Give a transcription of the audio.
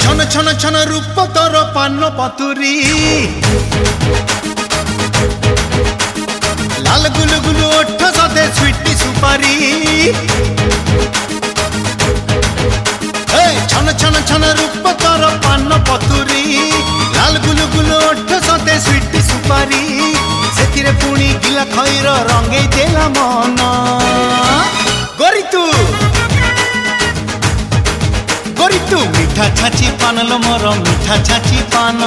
ছন ছন ছন রূপ তোর পান পতুরি লাল গুলু গুলু ওঠ সদে সুইটি সুপারি ছন ছন ছন রূপ তোর পান পতুরি লাল গুলু গুলু ওঠ সদে সুইটি সুপারি সেতিরে পুনি গিলা খইর রঙেই দেলা মন গরি তু মিঠা ছাঁচি পান লো মোর মিঠা ছাঁচি পান